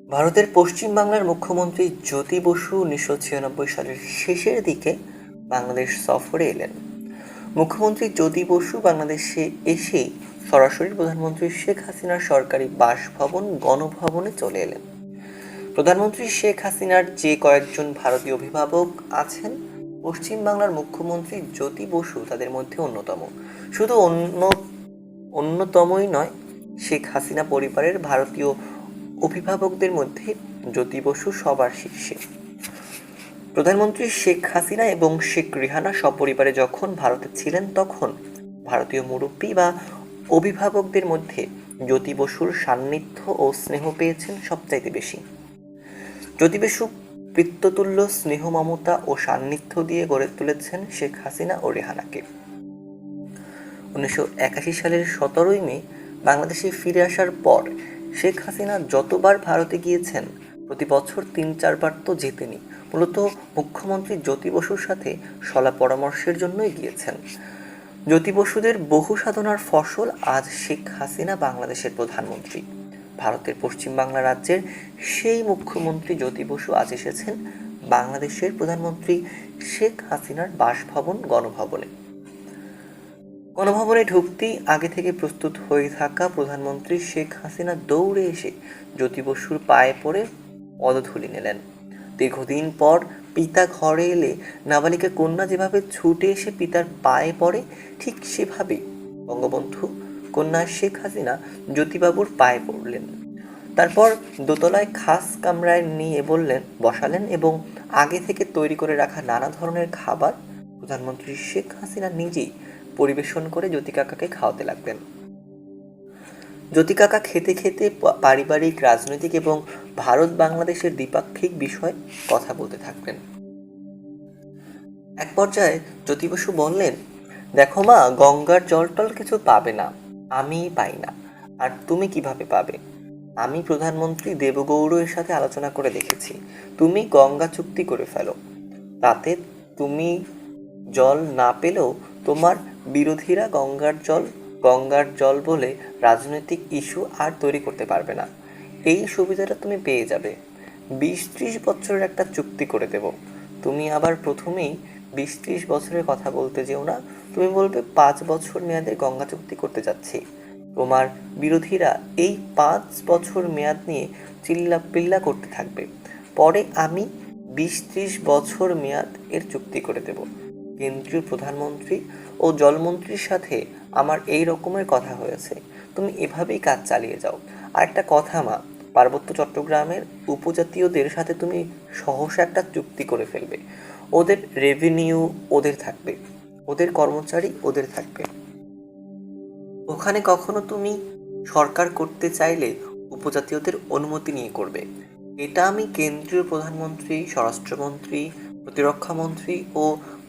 ভারতের পশ্চিম বাংলার মুখ্যমন্ত্রী জ্যোতি বসু 1996 সালের শেষের দিকে বাংলাদেশ সফরে এলেন। মুখ্যমন্ত্রী জ্যোতি বসু বাংলাদেশে এসেই সরাসরি প্রধানমন্ত্রী শেখ হাসিনার সরকারি বাসভবন গণভবনে চলে এলেন। প্রধানমন্ত্রী শেখ হাসিনার যে কয়েকজন ভারতীয় অভিভাবক আছেন, পশ্চিম বাংলার মুখ্যমন্ত্রী জ্যোতি বসু তাদের মধ্যে অন্যতম। শুধু অন্যতমই নয়, শেখ হাসিনা পরিবারের ভারতীয় অভিভাবকদের মধ্যে জ্যোতি বসু সবার শীর্ষে। প্রধানমন্ত্রী শেখ হাসিনা এবং শেখ রেহানা সপরিবারে যখন ভারতে ছিলেন, তখন ভারতীয় মুরব্বী বা অভিভাবকদের মধ্যে জ্যোতি বসুর সান্নিধ্য ও স্নেহ পেয়েছেন সবচাইতে বেশি। জ্যোতি বসু পিতৃতুল্য স্নেহ, মমতা ও সান্নিধ্য দিয়ে গড়ে তুলেছেন শেখ হাসিনা ও রেহানাকে। 1981 সালের 17ই মে বাংলাদেশে ফিরে আসার পর শেখ হাসিনা যতবার ভারতে গিয়েছেন, প্রতি বছর 3-4 বার তো যেতেনি। মূলত মুখ্যমন্ত্রী জ্যোতি বসুর সাথে শলা পরামর্শের জন্যই গিয়েছেন। জ্যোতি বসুদের বহু সাধনার ফসল আজ শেখ হাসিনা বাংলাদেশের প্রধানমন্ত্রী। ভারতের পশ্চিম বাংলা রাজ্যের সেই মুখ্যমন্ত্রী জ্যোতি বসু আজ এসেছেন বাংলাদেশের প্রধানমন্ত্রী শেখ হাসিনার বাসভবন গণভবনে। গণভবনে ঢুকতেই আগে থেকে প্রস্তুত হয়ে থাকা প্রধানমন্ত্রী শেখ হাসিনা দৌড়ে এসে জ্যোতি বসুর পায়ে পড়ে পদধূলি নিলেন। দীর্ঘদিন পর পিতা ঘরে এলে নাবালিকা কন্যা যেভাবে ছুটে এসে পিতার পায়ে পড়ে, ঠিক সেভাবেই বঙ্গবন্ধু কন্যা শেখ হাসিনা জ্যোতিবাবুর পায়ে পড়লেন। তারপর দোতলায় খাস কামরায় নিয়ে বসালেন এবং আগে থেকে তৈরি করে রাখা নানা ধরনের খাবার প্রধানমন্ত্রী শেখ হাসিনা নিজেই পরিবেশন করে জ্যোতি কাকাকে খাওয়াতে লাগলেন। জ্যোতি কাকা খেতে খেতে পারিবারিক, রাজনৈতিক এবং ভারত বাংলাদেশের দ্বিপাক্ষিক বিষয়ে কথা বলতে থাকলেন। এক পর্যায়ে জ্যোতি বসু বললেন, দেখো মা, গঙ্গার জল টল কিছু পাবে না, আমিই পাই না, আর তুমি কিভাবে পাবে? আমি প্রধানমন্ত্রী দেবগৌড়ের সাথে আলোচনা করে দেখেছি, তুমি গঙ্গা চুক্তি করে ফেলো, তাতে তুমি জল না পেলেও তোমার বিরোধীরা গঙ্গার জল বলে রাজনৈতিক ইস্যু আর তৈরি করতে পারবে না। এই সুবিধাটা তুমি পেয়ে যাবে। 20-30 বছরের একটা চুক্তি করে দেব। তুমি আবার প্রথমেই 20-30 বছরের কথা বলতে যেও না, তুমি বলবে 5 বছর মেয়াদের গঙ্গা চুক্তি করতে যাচ্ছি। তোমার বিরোধীরা এই 5 বছর মেয়াদ নিয়ে চিল্লাপিল্লা করতে থাকবে। পরে আমি 20-30 বছর মেয়াদ এর চুক্তি করে দেব। কেন্দ্রীয় প্রধানমন্ত্রী ও জলমন্ত্রীর সাথে আমার এই রকমের কথা হয়েছে, তুমি এভাবেই কাজ চালিয়ে যাও। আর একটা কথা মা, পার্বত্য চট্টগ্রামের উপজাতীয়দের সাথে তুমি সহসা একটা চুক্তি করে ফেলবে। ওদের রেভিনিউ ওদের থাকবে, ওদের কর্মচারী ওদের থাকবে। ওখানে কখনো তুমি সরকার করতে চাইলে উপজাতীয়দের অনুমতি নিয়ে করবে। এটা আমি কেন্দ্রীয় প্রধানমন্ত্রী, স্বরাষ্ট্রমন্ত্রী, প্রতিরক্ষামন্ত্রী ও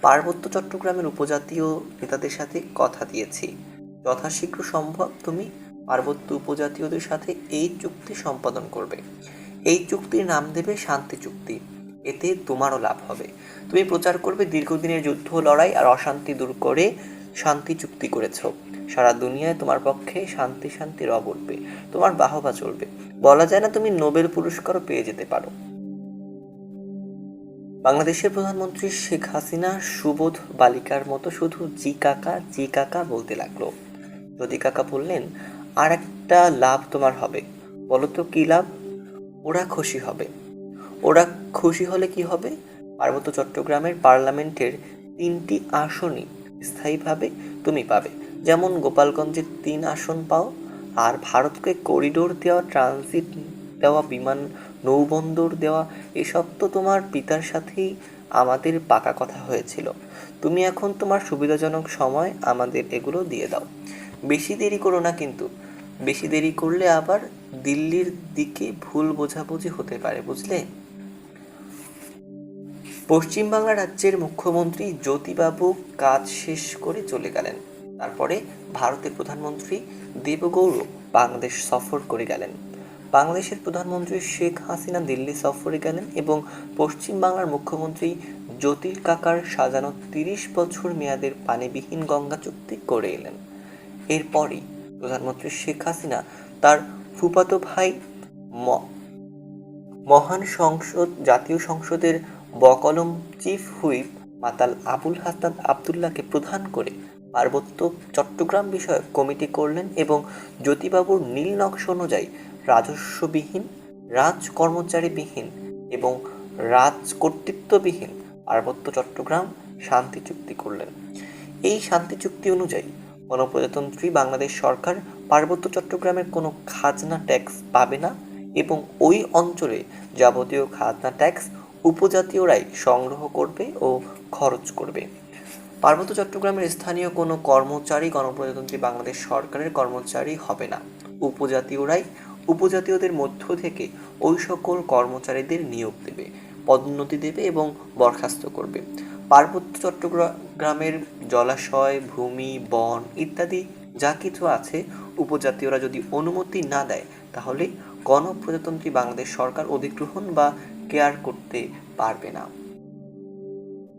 পার্বত্য চট্টগ্রামের উপজাতীয় নেতাদের সাথে কথা দিয়েছি। যথাশীঘ্র সম্ভব তুমি পার্বত্য উপজাতীয়দের সাথে এই চুক্তি সম্পাদন করবে। এই চুক্তির নাম দেবে শান্তি চুক্তি। এতে তোমারও লাভ হবে। তুমি প্রচার করবে দীর্ঘদিনের যুদ্ধ, লড়াই আর অশান্তি দূর করে শান্তি চুক্তি করেছ। সারা দুনিয়ায় তোমার পক্ষে শান্তি শান্তি রব উঠবে, তোমার বাহবা চলবে। বলা যায় না তুমি নোবেল পুরস্কারও পেয়ে যেতে পারো। বাংলাদেশের প্রধানমন্ত্রী শেখ হাসিনা সুবোধ বালিকার মতো শুধু জি কাকা জি কাকা বলতে লাগলো। জ্যোতি কাকা বললেন, আর একটা লাভ তোমার হবে। বলো তো কি লাভ? ওরা খুশি হবে। ওরা খুশি হলে কি হবে? পার্বত্য চট্টগ্রামের পার্লামেন্টের 3টি আসনই স্থায়ীভাবে তুমি পাবে। যেমন গোপালগঞ্জের 3 আসন পাও। আর ভারতকে করিডোর দেওয়া, ট্রানজিট দেওয়া, বিমান নৌবন্দর দেওয়া, এসব তো তোমার পিতার সাথেই আমাদের পাকা কথা হয়েছিল। তুমি এখন তোমার সুবিধাজনক সময় আমাদের এগুলো দিয়ে দাও। বেশি দেরি করো না কিন্তু। বেশি দেরি করলে আবার দিল্লির দিকে ভুল বোঝাবুঝি হতে পারে, বুঝলে? পশ্চিমবাংলা রাজ্যের মুখ্যমন্ত্রী জ্যোতিবাবু কাজ শেষ করে চলে গেলেন। তারপরে ভারতের প্রধানমন্ত্রী দেবগৌড় বাংলাদেশ সফর করে গেলেন। বাংলাদেশের প্রধানমন্ত্রী শেখ হাসিনা দিল্লি সফরে গেলেন এবং পশ্চিমবাংলার মুখ্যমন্ত্রী জ্যোতির কাকার সাজানো 30 বছর মেয়াদের পানিবিহীন গঙ্গা চুক্তি করে এলেন। এরপরই প্রধানমন্ত্রী শেখ হাসিনা তার ফুফাতো ভাই মহান সংসদ জাতীয় সংসদের বকলম চিফ হুইপ মাতাল আবুল হাসান আবদুল্লাহকে প্রধান করে পার্বত্য চট্টগ্রাম বিষয়ক কমিটি করলেন এবং জ্যোতিবাবুর নীল নকশা অনুযায়ী রাজস্ববিহীন, রাজ কর্মচারীবিহীন এবং রাজ কর্তৃত্ববিহীন পার্বত্য চট্টগ্রাম শান্তি চুক্তি করলেন। এই শান্তি চুক্তি অনুযায়ী গণপ্রজাতন্ত্রী বাংলাদেশ সরকার পার্বত্য চট্টগ্রামের কোনো খাজনা ট্যাক্স পাবে না এবং ওই অঞ্চলে যাবতীয় খাজনা ট্যাক্স উপজাতীয়রাই সংগ্রহ করবে ও খরচ করবে। পার্বত্য চট্টগ্রামের স্থানীয় কোনো কর্মচারী গণপ্রজাতন্ত্রী বাংলাদেশ সরকারের কর্মচারী হবে না। উপজাতীয়রাই উপজাতীয়দের মধ্য থেকে ওই সকল কর্মচারীদের নিয়োগ দেবে, পদোন্নতি দেবে এবং বরখাস্ত করবে। পার্বত্য চট্টগ্রামের জলাশয়, ভূমি, বন ইত্যাদি যা কিছু আছে, উপজাতীয়রা যদি অনুমতি না দেয় তাহলে গণপ্রজাতন্ত্রী বাংলাদেশ সরকার অধিগ্রহণ বা কেয়ার করতে পারবে না।